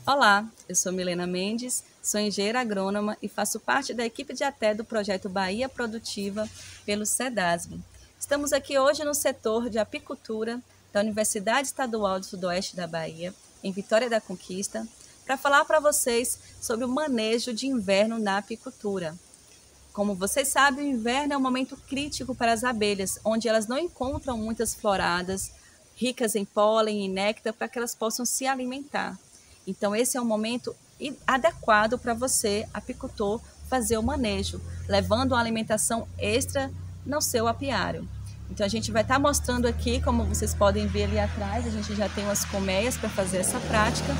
Olá, eu sou Milena Mendes, sou engenheira agrônoma e faço parte da equipe de ATE do projeto Bahia Produtiva pelo SEDASB. Estamos aqui hoje no setor de apicultura da Universidade Estadual do Sudoeste da Bahia, em Vitória da Conquista, para falar para vocês sobre o manejo de inverno na apicultura. Como vocês sabem, o inverno é um momento crítico para as abelhas, onde elas não encontram muitas floradas ricas em pólen e néctar para que elas possam se alimentar. Então, esse é um momento adequado para você, apicultor, fazer o manejo, levando uma alimentação extra no seu apiário. Então, a gente vai estar mostrando aqui, como vocês podem ver ali atrás, a gente já tem umas colmeias para fazer essa prática,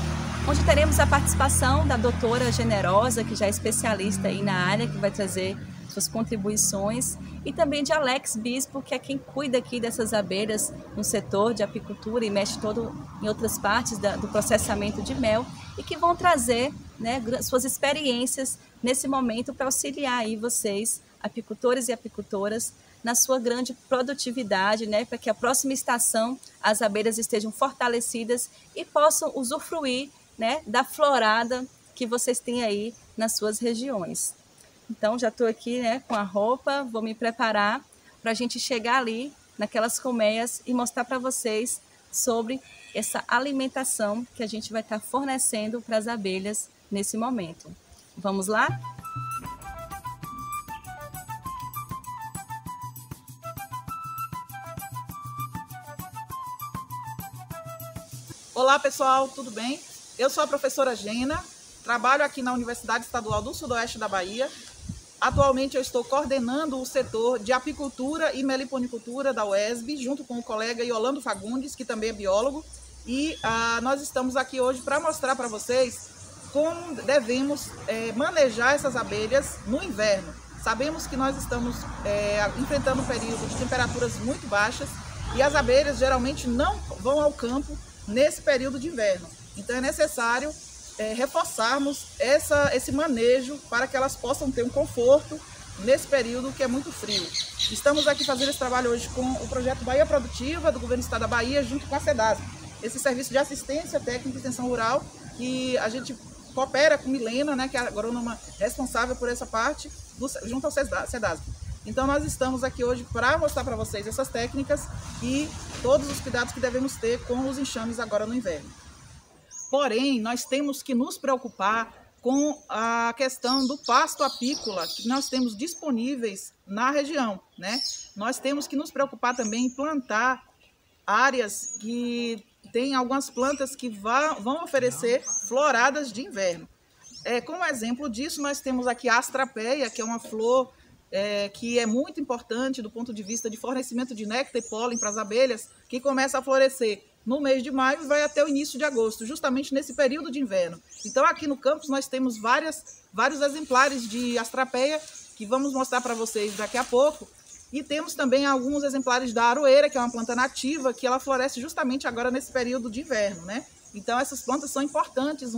onde teremos a participação da doutora Generosa, que já é especialista aí na área, que vai trazer suas contribuições, e também de Alex Bispo, que é quem cuida aqui dessas abelhas no setor de apicultura e mexe todo em outras partes do processamento de mel, e que vão trazer, né, suas experiências nesse momento para auxiliar aí vocês, apicultores e apicultoras, na sua grande produtividade, né, para que a próxima estação as abelhas estejam fortalecidas e possam usufruir, né, da florada que vocês têm aí nas suas regiões. Então, já estou aqui, né, com a roupa, vou me preparar para a gente chegar ali naquelas colmeias e mostrar para vocês sobre essa alimentação que a gente vai estar fornecendo para as abelhas nesse momento. Vamos lá? Olá pessoal, tudo bem? Eu sou a professora Gena, trabalho aqui na Universidade Estadual do Sudoeste da Bahia. Atualmente eu estou coordenando o setor de apicultura e meliponicultura da UESB, junto com o colega Yolando Fagundes, que também é biólogo. E nós estamos aqui hoje para mostrar para vocês como devemos manejar essas abelhas no inverno. Sabemos que nós estamos enfrentando um período de temperaturas muito baixas e as abelhas geralmente não vão ao campo nesse período de inverno. Então é necessário reforçarmos esse manejo para que elas possam ter um conforto nesse período que é muito frio. Estamos aqui fazendo esse trabalho hoje com o projeto Bahia Produtiva do Governo do Estado da Bahia, junto com a SEDASB, esse serviço de assistência técnica e extensão rural, que a gente coopera com Milena, né, que é a agrônoma responsável por essa parte, junto ao SEDASB. Então nós estamos aqui hoje para mostrar para vocês essas técnicas e todos os cuidados que devemos ter com os enxames agora no inverno. Porém, nós temos que nos preocupar com a questão do pasto apícola que nós temos disponíveis na região, né? Nós temos que nos preocupar também em plantar áreas que tem algumas plantas que vão oferecer floradas de inverno. Como exemplo disso, nós temos aqui a astrapeia, que é uma flor que é muito importante do ponto de vista de fornecimento de néctar e pólen para as abelhas, que começa a florescer no mês de maio e vai até o início de agosto, justamente nesse período de inverno. Então aqui no campus nós temos vários exemplares de astrapeia, que vamos mostrar para vocês daqui a pouco. E temos também alguns exemplares da aroeira, que é uma planta nativa, que ela floresce justamente agora nesse período de inverno, né? Então essas plantas são importantes,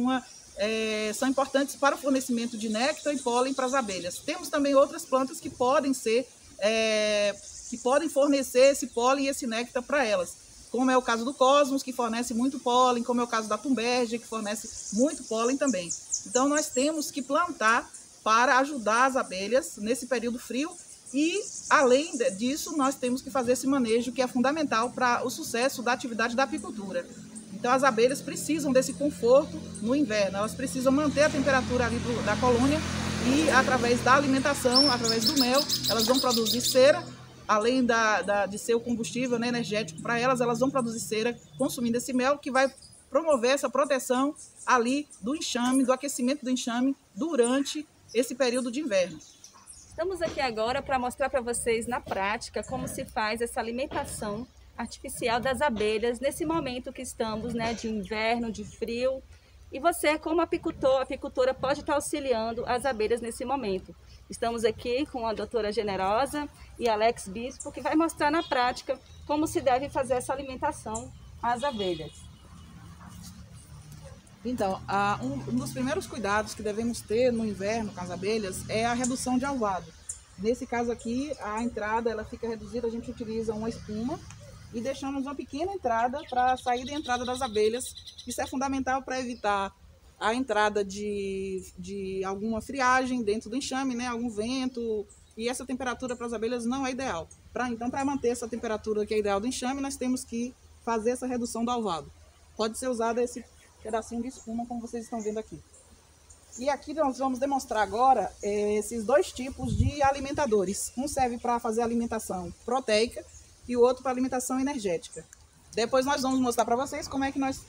são importantes para o fornecimento de néctar e pólen para as abelhas. Temos também outras plantas que podem fornecer esse pólen e esse néctar para elas, como é o caso do cosmos, que fornece muito pólen, como é o caso da tumbergia, que fornece muito pólen também. Então nós temos que plantar para ajudar as abelhas nesse período frio e, além disso, nós temos que fazer esse manejo que é fundamental para o sucesso da atividade da apicultura. Então as abelhas precisam desse conforto no inverno, elas precisam manter a temperatura ali da colônia e, através da alimentação, através do mel, elas vão produzir cera. Além de ser o combustível, né, energético para elas, elas vão produzir cera consumindo esse mel, que vai promover essa proteção ali do enxame, do aquecimento do enxame durante esse período de inverno. Estamos aqui agora para mostrar para vocês na prática como se faz essa alimentação artificial das abelhas nesse momento que estamos, né, de inverno, de frio. E você, como apicultor, apicultora, pode estar auxiliando as abelhas nesse momento. Estamos aqui com a doutora Generosa e Alex Bispo, que vai mostrar na prática como se deve fazer essa alimentação às abelhas. Então, um dos primeiros cuidados que devemos ter no inverno com as abelhas é a redução de alvado. Nesse caso aqui, a entrada ela fica reduzida, a gente utiliza uma espuma e deixamos uma pequena entrada para a saída e entrada das abelhas. Isso é fundamental para evitar a entrada de alguma friagem dentro do enxame, né? Algum vento, e essa temperatura para as abelhas não é ideal. Então, para manter essa temperatura que é ideal do enxame, nós temos que fazer essa redução do alvado. Pode ser usado esse pedacinho de espuma, como vocês estão vendo aqui. E aqui nós vamos demonstrar agora esses dois tipos de alimentadores. Um serve para fazer alimentação proteica e o outro para alimentação energética. Depois nós vamos mostrar para vocês como é que nós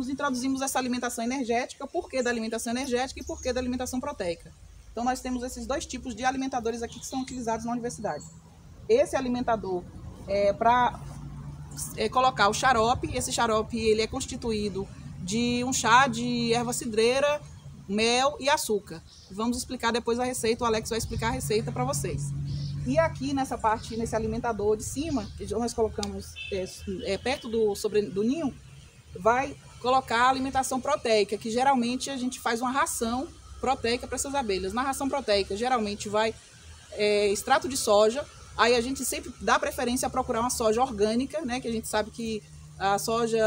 introduzimos essa alimentação energética, o porquê da alimentação energética e porquê da alimentação proteica. Então nós temos esses dois tipos de alimentadores aqui que são utilizados na universidade. Esse alimentador é para colocar o xarope. Esse xarope ele é constituído de um chá de erva cidreira, mel e açúcar. Vamos explicar depois a receita, o Alex vai explicar a receita para vocês. E aqui nessa parte, nesse alimentador de cima, que nós colocamos perto do ninho, vai colocar a alimentação proteica, que geralmente a gente faz uma ração proteica para essas abelhas. Na ração proteica, geralmente vai extrato de soja. Aí a gente sempre dá preferência a procurar uma soja orgânica, né? Que a gente sabe que a soja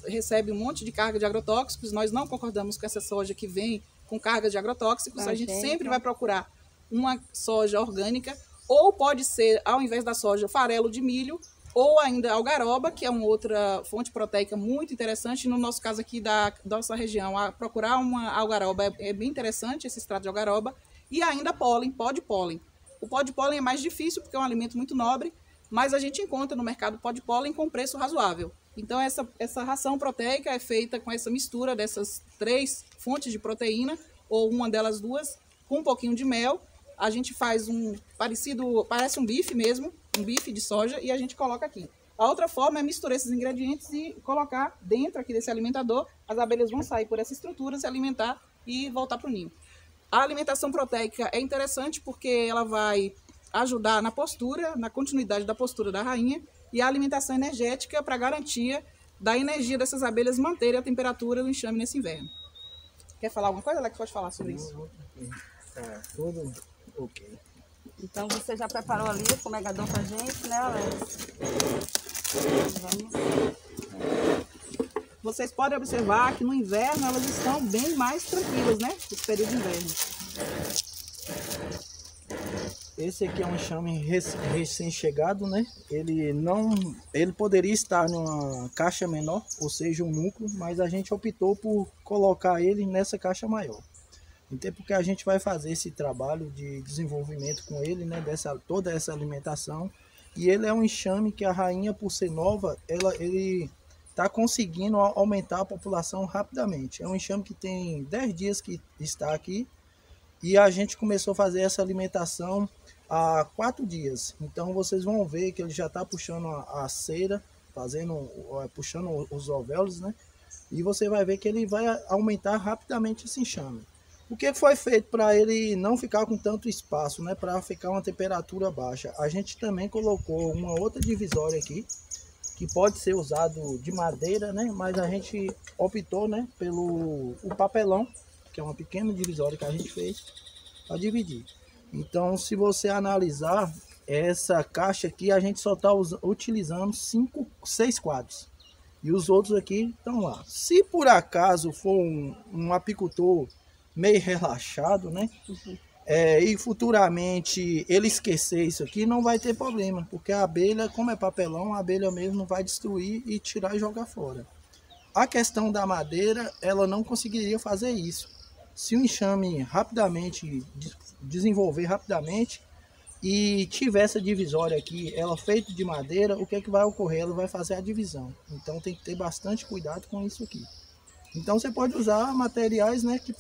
recebe um monte de carga de agrotóxicos. Nós não concordamos com essa soja que vem com carga de agrotóxicos. A gente sempre vai procurar uma soja orgânica. Ou pode ser, ao invés da soja, farelo de milho, ou ainda algaroba, que é uma outra fonte proteica muito interessante. No nosso caso aqui da nossa região, procurar uma algaroba é bem interessante, esse extrato de algaroba. E ainda pólen, pó de pólen. O pó de pólen é mais difícil porque é um alimento muito nobre, mas a gente encontra no mercado pó de pólen com preço razoável. Então essa ração proteica é feita com essa mistura dessas 3 fontes de proteína, ou uma delas 2, com um pouquinho de mel. A gente faz parece um bife mesmo, um bife de soja, e a gente coloca aqui. A outra forma é misturar esses ingredientes e colocar dentro aqui desse alimentador. As abelhas vão sair por essa estrutura, se alimentar e voltar para o ninho. A alimentação proteica é interessante porque ela vai ajudar na postura, na continuidade da postura da rainha, e a alimentação energética para garantia da energia dessas abelhas manterem a temperatura do enxame nesse inverno. Quer falar alguma coisa, Alex? Pode falar sobre isso. Tá tudo ok. Então você já preparou ali o fumegador pra gente, né, Alex? Vamos. Vocês podem observar que no inverno elas estão bem mais tranquilas, né? Esse período de inverno. Esse aqui é um enxame recém-chegado, né? Ele poderia estar numa caixa menor, ou seja, um núcleo, mas a gente optou por colocar ele nessa caixa maior. Então, porque a gente vai fazer esse trabalho de desenvolvimento com ele, né? Toda essa alimentação. E ele é um enxame que a rainha, por ser nova, ele está conseguindo aumentar a população rapidamente. É um enxame que tem 10 dias que está aqui e a gente começou a fazer essa alimentação há 4 dias. Então vocês vão ver que ele já está puxando a cera, puxando os ovéolos, né? E você vai ver que ele vai aumentar rapidamente esse enxame. O que foi feito para ele não ficar com tanto espaço, né? Para ficar uma temperatura baixa. A gente também colocou uma outra divisória aqui, que pode ser usado de madeira, né? Mas a gente optou, né, pelo papelão, que é uma pequena divisória que a gente fez para dividir. Então, se você analisar essa caixa aqui, a gente só está utilizando 6 quadros. E os outros aqui estão lá. Se por acaso for um apicultor meio relaxado, né? E futuramente ele esquecer isso aqui, não vai ter problema, porque a abelha, como é papelão, a abelha mesmo vai destruir e tirar e jogar fora. A questão da madeira, ela não conseguiria fazer isso. Se o enxame rapidamente desenvolver rapidamente e tiver essa divisória aqui, ela feita de madeira, o que é que vai ocorrer? Ela vai fazer a divisão. Então tem que ter bastante cuidado com isso aqui. Então você pode usar materiais, né, que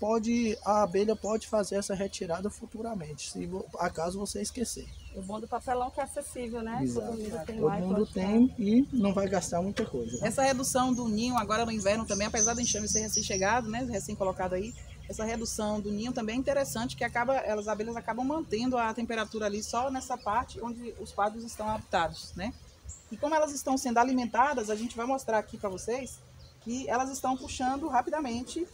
a abelha pode fazer essa retirada futuramente, se acaso você esquecer. O bom do papelão que é acessível, né? Exato. Todo mundo tem e não vai gastar muita coisa. Né? Essa redução do ninho agora no inverno também, apesar do enxame ser recém-chegado, né, recém-colocado aí, essa redução do ninho também é interessante, que as abelhas acabam mantendo a temperatura ali só nessa parte onde os quadros estão habitados, né? E como elas estão sendo alimentadas, a gente vai mostrar aqui para vocês que elas estão puxando rapidamente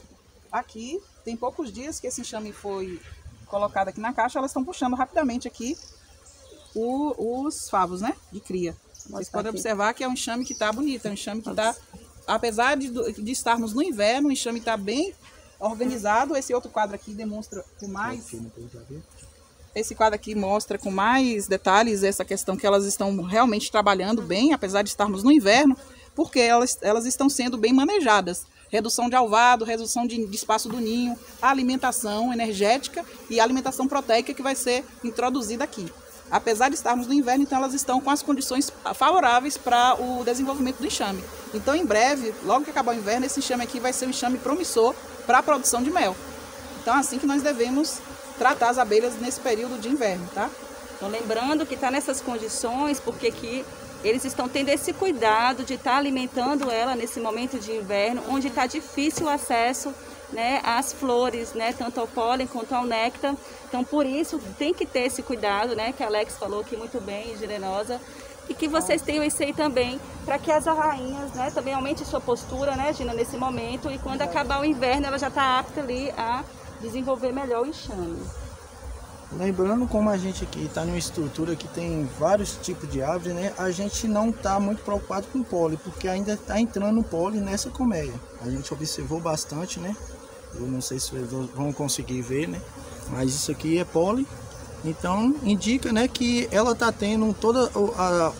aqui. Tem poucos dias que esse enxame foi colocado aqui na caixa, elas estão puxando rapidamente aqui os favos, né, de cria. Vocês podem observar que é um enxame que está bonito, é um enxame que está apesar de estarmos no inverno, o enxame está bem organizado. Esse outro quadro aqui demonstra com mais... Esse quadro aqui mostra com mais detalhes essa questão que elas estão realmente trabalhando bem, apesar de estarmos no inverno, porque elas estão sendo bem manejadas. Redução de alvado, redução de espaço do ninho, a alimentação energética e a alimentação proteica que vai ser introduzida aqui. Apesar de estarmos no inverno, então elas estão com as condições favoráveis para o desenvolvimento do enxame. Então, em breve, logo que acabar o inverno, esse enxame aqui vai ser um enxame promissor para a produção de mel. Então, é assim que nós devemos tratar as abelhas nesse período de inverno, tá? Então, lembrando que está nessas condições, porque que eles estão tendo esse cuidado de estar alimentando ela nesse momento de inverno, onde está difícil o acesso, né, às flores, né, tanto ao pólen quanto ao néctar. Então, por isso, tem que ter esse cuidado, né, que a Alex falou aqui muito bem, generosa, e que vocês tenham isso aí também, para que as rainhas, né, também aumente sua postura, né, Gina, nesse momento, e quando acabar o inverno, ela já está apta ali a desenvolver melhor o enxame. Lembrando, como a gente aqui está numa estrutura que tem vários tipos de árvores, né, a gente não está muito preocupado com pólen, porque ainda está entrando pólen nessa colmeia. A gente observou bastante, né? Eu não sei se vocês vão conseguir ver, né? Mas isso aqui é pólen. Então indica, né, que ela está tendo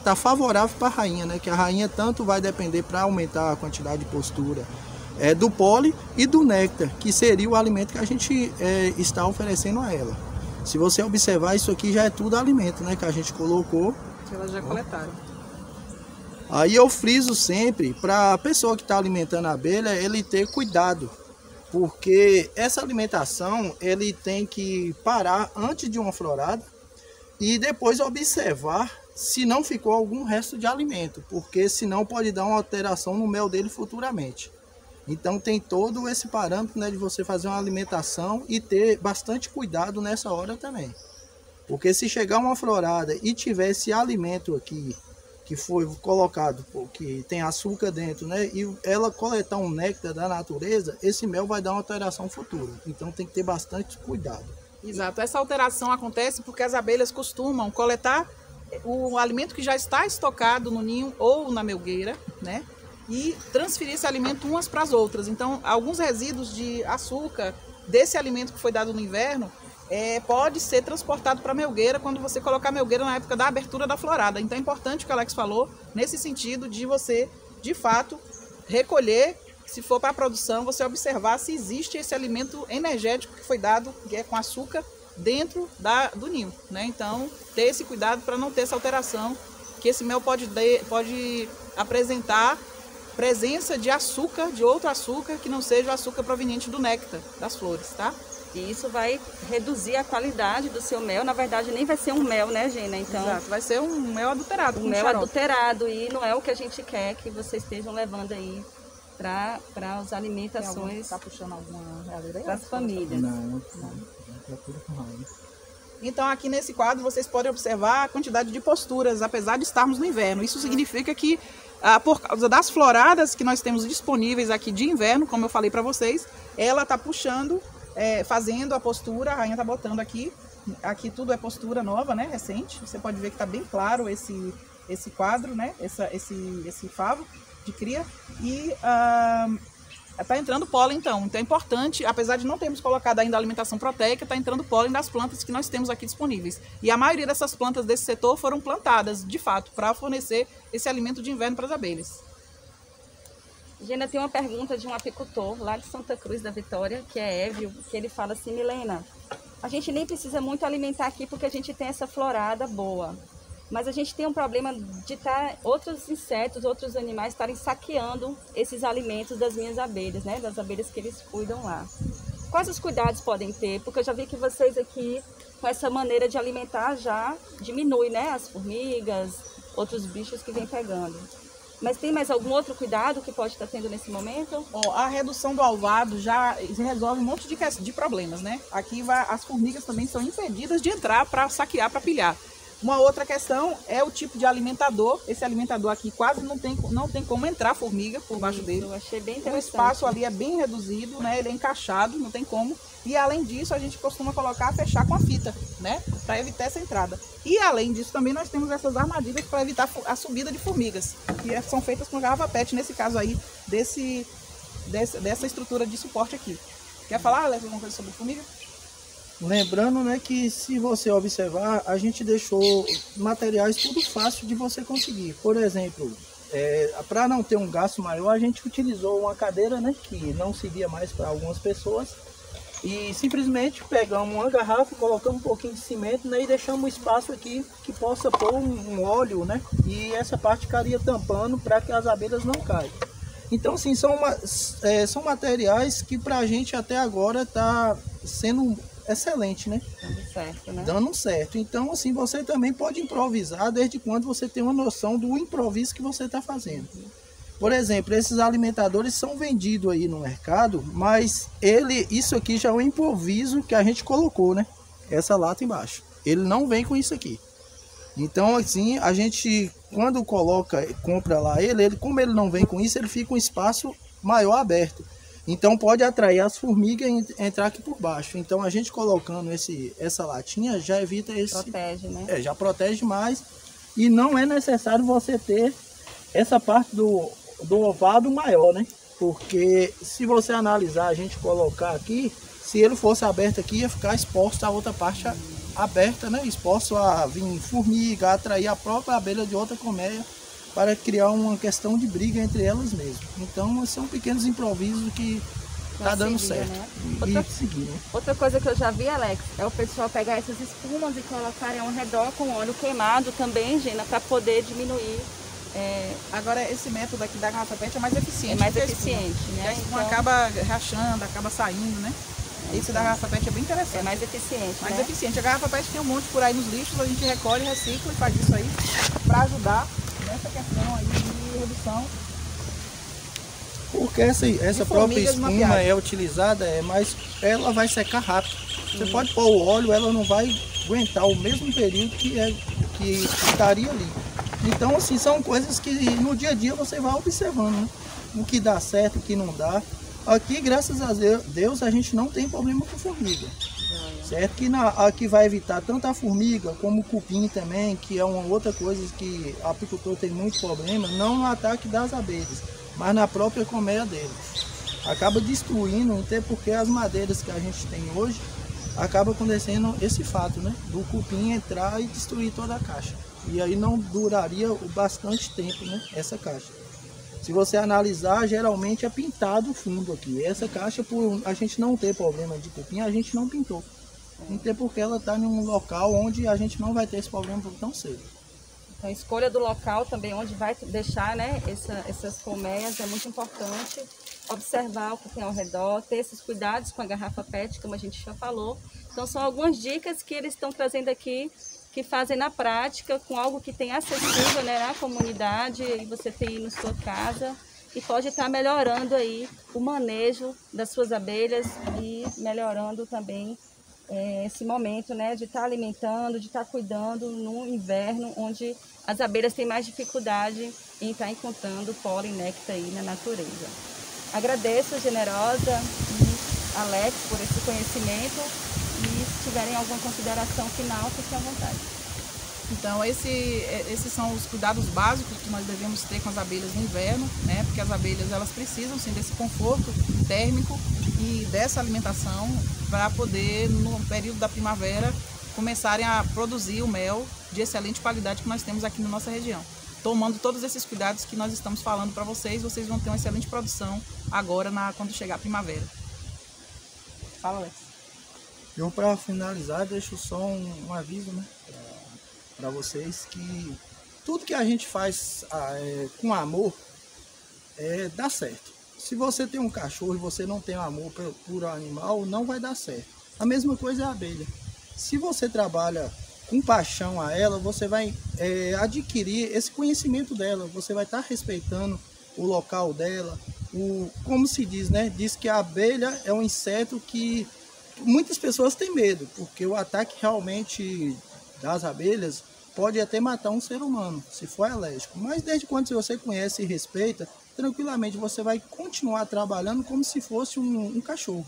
tá favorável para a rainha, né? Que a rainha tanto vai depender para aumentar a quantidade de postura do pólen e do néctar, que seria o alimento que a gente está oferecendo a ela. Se você observar, isso aqui já é tudo alimento, né, que a gente colocou. Elas já coletaram. Aí eu friso sempre para a pessoa que está alimentando a abelha, ele ter cuidado. Porque essa alimentação, ele tem que parar antes de uma florada e depois observar se não ficou algum resto de alimento. Porque senão pode dar uma alteração no mel dele futuramente. Então tem todo esse parâmetro, né, de você fazer uma alimentação e ter bastante cuidado nessa hora também. Porque se chegar uma florada e tiver esse alimento aqui, que foi colocado, que tem açúcar dentro, né, e ela coletar um néctar da natureza, esse mel vai dar uma alteração futura. Então tem que ter bastante cuidado. Exato. Essa alteração acontece porque as abelhas costumam coletar o alimento que já está estocado no ninho ou na melgueira, né? E transferir esse alimento umas para as outras. Então, alguns resíduos de açúcar desse alimento que foi dado no inverno pode ser transportado para a melgueira quando você colocar a melgueira na época da abertura da florada. Então, é importante o que o Alex falou, nesse sentido de você, de fato, recolher, se for para a produção, você observar se existe esse alimento energético que foi dado, que é com açúcar, dentro do ninho, né? Então, ter esse cuidado para não ter essa alteração, que esse mel pode apresentar presença de açúcar, de outro açúcar que não seja o açúcar proveniente do néctar das flores, tá? E isso vai reduzir a qualidade do seu mel. Na verdade, nem vai ser um mel, né, Gina? Então, exato, vai ser um mel adulterado. Um mel adulterado, e não é o que a gente quer que vocês estejam levando aí para as alimentações. Está puxando alguma realidade das famílias. Não. Procura com raiva. Então, aqui nesse quadro, vocês podem observar a quantidade de posturas, apesar de estarmos no inverno. Isso significa que, por causa das floradas que nós temos disponíveis aqui de inverno, como eu falei para vocês, ela está puxando, fazendo a postura, a rainha está botando aqui. Aqui tudo é postura nova, né, recente. Você pode ver que está bem claro esse quadro, né, esse favo de cria. E está entrando pólen, então é importante, apesar de não termos colocado ainda a alimentação proteica, está entrando pólen das plantas que nós temos aqui disponíveis. E a maioria dessas plantas desse setor foram plantadas, de fato, para fornecer esse alimento de inverno para as abelhas. Gina, tem uma pergunta de um apicultor lá de Santa Cruz da Vitória, que é Évio, que ele fala assim: Milena, a gente nem precisa muito alimentar aqui porque a gente tem essa florada boa. Mas a gente tem um problema de outros insetos, outros animais estarem saqueando esses alimentos das minhas abelhas, né? Das abelhas que eles cuidam lá. Quais os cuidados podem ter? Porque eu já vi que vocês aqui, com essa maneira de alimentar, já diminui, né? As formigas, outros bichos que vêm pegando. Mas tem mais algum outro cuidado que pode estar tendo nesse momento? A redução do alvado já resolve um monte de problemas, né? Aqui as formigas também são impedidas de entrar para saquear, para pilhar. Uma outra questão é o tipo de alimentador. Esse alimentador aqui quase não tem como entrar formiga por baixo dele. Eu achei bem O interessante. espaço ali é bem reduzido, né? Ele é encaixado, não tem como. E além disso, a gente costuma fechar com a fita, né? Para evitar essa entrada. E além disso, também nós temos essas armadilhas para evitar a subida de formigas, que são feitas com garrafa PET, nesse caso aí, dessa estrutura de suporte aqui. Quer falar, Alex, alguma coisa sobre formiga? Lembrando, né, que se você observar, a gente deixou materiais tudo fácil de você conseguir. Por exemplo, para não ter um gasto maior, a gente utilizou uma cadeira, né, que não servia mais para algumas pessoas. E simplesmente pegamos uma garrafa, colocamos um pouquinho de cimento, né, e deixamos um espaço aqui que possa pôr um óleo, né, e essa parte ficaria tampando para que as abelhas não caiam. Então, assim, são materiais que para a gente até agora está sendo excelente, né? Dando certo, né? Dando certo. Então, assim, você também pode improvisar desde quando você tem uma noção do improviso que você está fazendo. Por exemplo, esses alimentadores são vendidos aí no mercado, mas isso aqui já é um improviso que a gente colocou, né? Essa lata embaixo. Ele não vem com isso aqui. Então, assim, a gente, quando compra lá como ele não vem com isso, ele fica um espaço maior aberto. Então pode atrair as formigas e entrar aqui por baixo. Então a gente colocando essa latinha já evita esse... Protege, né? Já protege mais. E não é necessário você ter essa parte do ovado maior, né? Porque se você analisar, a gente colocar aqui, se ele fosse aberto aqui, ia ficar exposto a outra parte aberta, né? Exposto a vir formiga, a atrair a própria abelha de outra colmeia, para criar uma questão de briga entre elas mesmas. Então, são pequenos improvisos que tá dando certo. Né? Outra coisa que eu já vi, Alex, é o pessoal pegar essas espumas e colocarem ao redor com óleo queimado também, Gina, para poder diminuir. Agora, esse método aqui da garrafa PET é mais eficiente. É mais eficiente, né? A espuma acaba rachando, acaba saindo, né? Esse da garrafa PET é bem interessante. É mais eficiente, mais eficiente. A garrafa PET tem um monte por aí nos lixos, a gente recolhe, recicla e faz isso aí para ajudar nessa questão aí de redução. Porque essa própria espuma é utilizada, mas ela vai secar rápido. Você pode pôr o óleo, ela não vai aguentar o mesmo período que estaria ali. Então, assim, são coisas que no dia a dia você vai observando, né? O que dá certo, o que não dá. Aqui, graças a Deus, a gente não tem problema com formiga. Certo? Que aqui vai evitar tanto a formiga como o cupim também, que é uma outra coisa que o apicultor tem muito problema, não no ataque das abelhas, mas na própria colmeia deles. Acaba destruindo, até porque as madeiras que a gente tem hoje, acaba acontecendo esse fato, né? Do cupim entrar e destruir toda a caixa. E aí não duraria bastante tempo, né? Essa caixa. Se você analisar, geralmente é pintado o fundo aqui. Essa caixa, por a gente não ter problema de cupim, a gente não pintou. Até porque ela está em um local onde a gente não vai ter esse problema tão cedo. Então, a escolha do local também, onde vai deixar, né, essas colmeias, é muito importante. Observar o que tem ao redor, ter esses cuidados com a garrafa PET, como a gente já falou. Então, são algumas dicas que eles estão trazendo aqui, que fazem na prática, com algo que tem acessível, né, na comunidade, e você tem na sua casa, e pode estar melhorando aí o manejo das suas abelhas e melhorando também esse momento, né, de estar alimentando, de estar cuidando no inverno, onde as abelhas têm mais dificuldade em estar encontrando pólen e néctar aí na natureza. Agradeço, Generosa e Alex, por esse conhecimento, e se tiverem alguma consideração final, fiquem à vontade. Então, esses são os cuidados básicos que nós devemos ter com as abelhas no inverno, né? Porque as abelhas, elas precisam sim desse conforto térmico e dessa alimentação para poder, no período da primavera, começarem a produzir o mel de excelente qualidade que nós temos aqui na nossa região. Tomando todos esses cuidados que nós estamos falando para vocês, vocês vão ter uma excelente produção agora quando chegar a primavera. Fala, Alex. Eu, para finalizar, deixo só um aviso, né, para vocês, que tudo que a gente faz com amor dá certo. Se você tem um cachorro e você não tem amor por animal, não vai dar certo. A mesma coisa é a abelha. Se você trabalha com paixão a ela, você vai adquirir esse conhecimento dela, você vai estar respeitando o local dela. Como se diz, né? Diz que a abelha é um inseto que muitas pessoas têm medo, porque o ataque realmente das abelhas pode até matar um ser humano, se for alérgico. Mas desde quando você conhece e respeita, tranquilamente você vai continuar trabalhando como se fosse um cachorro.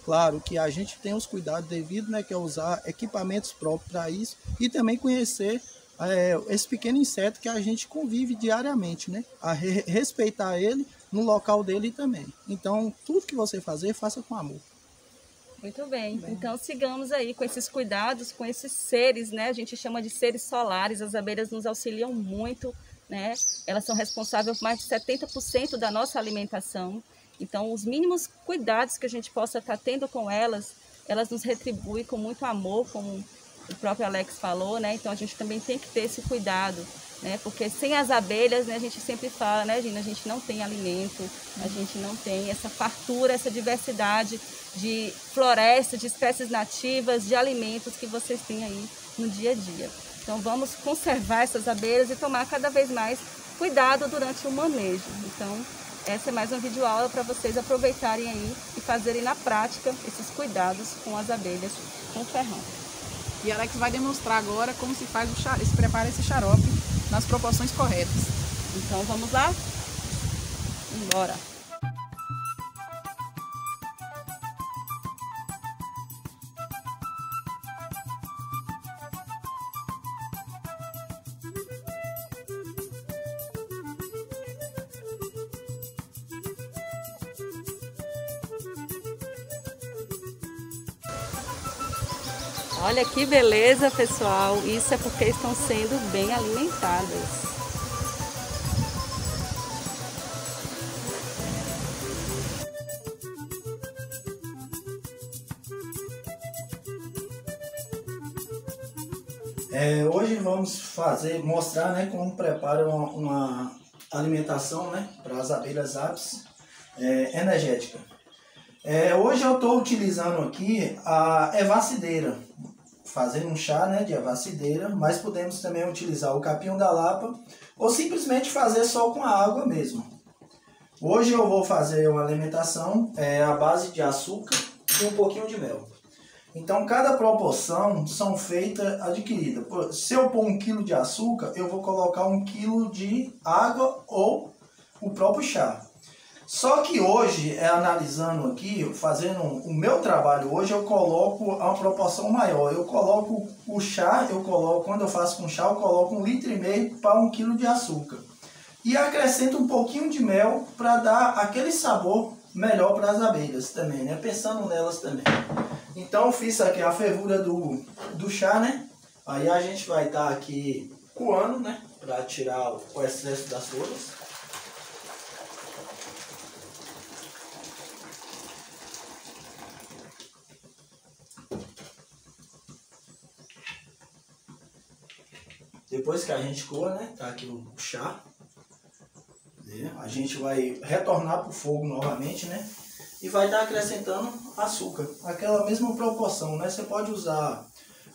Claro que a gente tem os cuidados devidos, né, que é usar equipamentos próprios para isso e também conhecer esse pequeno inseto que a gente convive diariamente, né? A respeitar ele no local dele também. Então, tudo que você fazer, faça com amor. Muito bem. Então sigamos aí com esses cuidados, com esses seres, né? A gente chama de seres solares. As abelhas nos auxiliam muito, né? Elas são responsáveis por mais de 70% da nossa alimentação. Então, os mínimos cuidados que a gente possa estar tendo com elas, elas nos retribuem com muito amor, como o próprio Alex falou, né? Então a gente também tem que ter esse cuidado, né? Porque sem as abelhas, né, a gente sempre fala, né, Gina, a gente não tem alimento, a gente não tem essa fartura, essa diversidade de floresta, de espécies nativas, de alimentos que vocês têm aí no dia a dia. Então vamos conservar essas abelhas e tomar cada vez mais cuidado durante o manejo. Então essa é mais uma videoaula para vocês aproveitarem aí e fazerem na prática esses cuidados com as abelhas com o ferrão. E Alex vai demonstrar agora como se faz se prepara esse xarope nas proporções corretas. Então vamos lá? Embora! Olha que beleza, pessoal. Isso é porque estão sendo bem alimentadas. Hoje vamos mostrar, né, como prepara uma alimentação, né, para as abelhas apis energética. Hoje eu estou utilizando aqui a evacideira, fazendo um chá, né, de evacideira, mas podemos também utilizar o capim da lapa ou simplesmente fazer só com a água mesmo. Hoje eu vou fazer uma alimentação à base de açúcar e um pouquinho de mel. Então cada proporção são feitas adquiridas. Se eu pôr 1 kg de açúcar, eu vou colocar 1 kg de água ou o próprio chá. Só que hoje, analisando aqui, fazendo o meu trabalho hoje, eu coloco uma proporção maior. Eu coloco o chá, quando eu faço com chá, eu coloco 1,5 litro para 1 kg de açúcar. E acrescento um pouquinho de mel para dar aquele sabor melhor para as abelhas também, né? Pensando nelas também. Então eu fiz aqui a fervura do chá, né? Aí a gente vai estar aqui coando, né? Para tirar o excesso das folhas. Depois que a gente coa, né? Tá aqui o chá. A gente vai retornar para o fogo novamente, né? E vai estar acrescentando açúcar. Aquela mesma proporção, né? Você pode usar...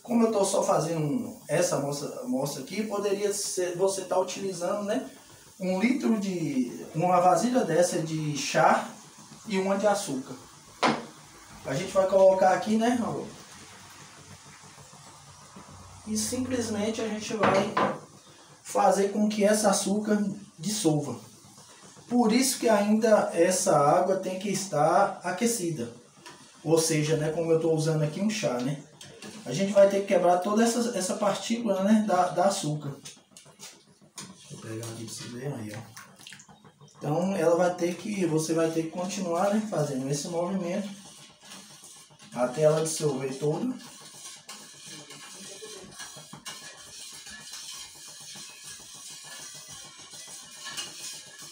Como eu estou só fazendo essa amostra aqui, poderia ser, você estar utilizando, né? 1 litro de... Uma vasilha dessa de chá e uma de açúcar. A gente vai colocar aqui, né? E simplesmente a gente vai fazer com que esse açúcar dissolva. Por isso que ainda essa água tem que estar aquecida. Ou seja, né, como eu estou usando aqui um chá, né? A gente vai ter que quebrar toda essa partícula, né, da açúcar. Deixa eu pegar aqui para você ver aí, ó. Então você vai ter que continuar, né, fazendo esse movimento até ela dissolver toda.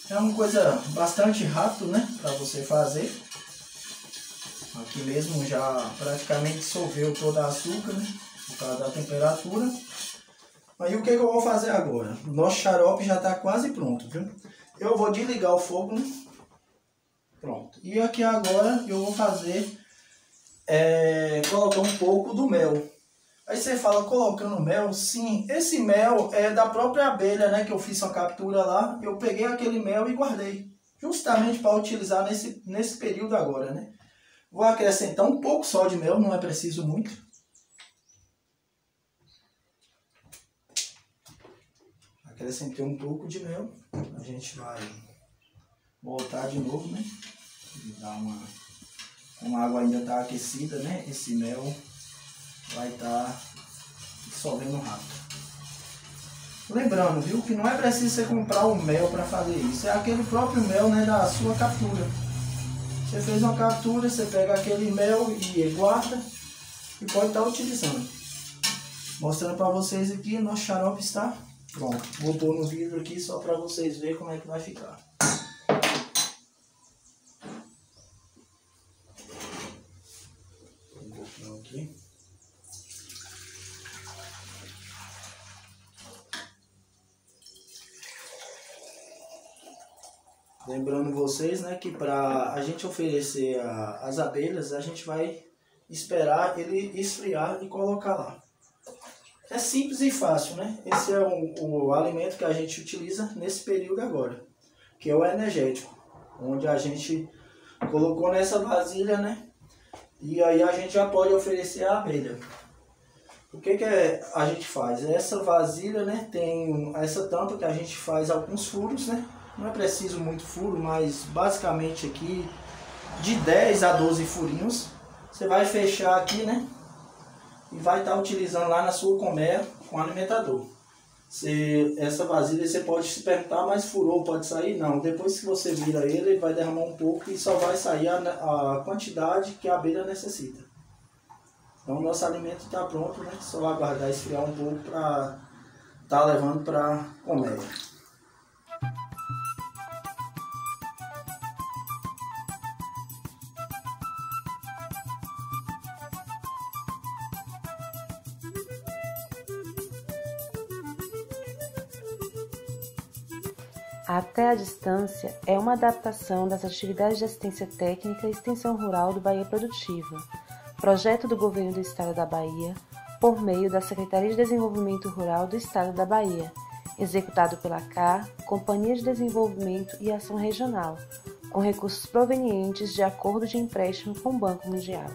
É uma coisa bastante rápida, né, para você fazer. Aqui mesmo já praticamente dissolveu toda a açúcar, né, por causa da temperatura. Aí o que eu vou fazer agora? O nosso xarope já está quase pronto, viu? Eu vou desligar o fogo, né? Pronto. E aqui agora eu vou fazer, colocar um pouco do mel. Aí você fala, colocando mel? Sim, esse mel é da própria abelha, né? Que eu fiz uma captura lá. Eu peguei aquele mel e guardei. Justamente para utilizar nesse período agora, né? Vou acrescentar um pouco só de mel, não é preciso muito. acrescentei um pouco de mel. A gente vai voltar de novo, né? E dar como a água ainda está aquecida, né? Esse mel vai estar dissolvendo rápido. Lembrando, viu, que não é preciso você comprar o mel para fazer isso. É aquele próprio mel, né, da sua captura. Você fez uma captura, você pega aquele mel e guarda e pode estar utilizando. Mostrando para vocês aqui, nosso xarope está pronto. Vou pôr no vidro aqui só para vocês verem como é que vai ficar. Um pouquinho aqui. Lembrando vocês, né, que para a gente oferecer as abelhas, a gente vai esperar ele esfriar e colocar lá. É simples e fácil, né? Esse é o alimento que a gente utiliza nesse período agora, que é o energético, onde a gente colocou nessa vasilha, né? E aí a gente já pode oferecer a abelha. O que a gente faz? Essa vasilha, né, tem essa tampa que a gente faz alguns furos, né? Não é preciso muito furo, mas basicamente aqui de 10 a 12 furinhos. Você vai fechar aqui, né? E vai estar utilizando lá na sua colmeia com alimentador. Essa vasilha você pode se perguntar, mas furou, pode sair? Não. Depois que você vira ele vai derramar um pouco e só vai sair a quantidade que a abelha necessita. Então o nosso alimento está pronto, né? Só aguardar esfriar um pouco para estar levando para a colmeia. Até a Distância é uma adaptação das atividades de assistência técnica e extensão rural do Bahia Produtiva, projeto do Governo do Estado da Bahia, por meio da Secretaria de Desenvolvimento Rural do Estado da Bahia, executado pela CAR, Companhia de Desenvolvimento e Ação Regional, com recursos provenientes de acordo de empréstimo com o Banco Mundial.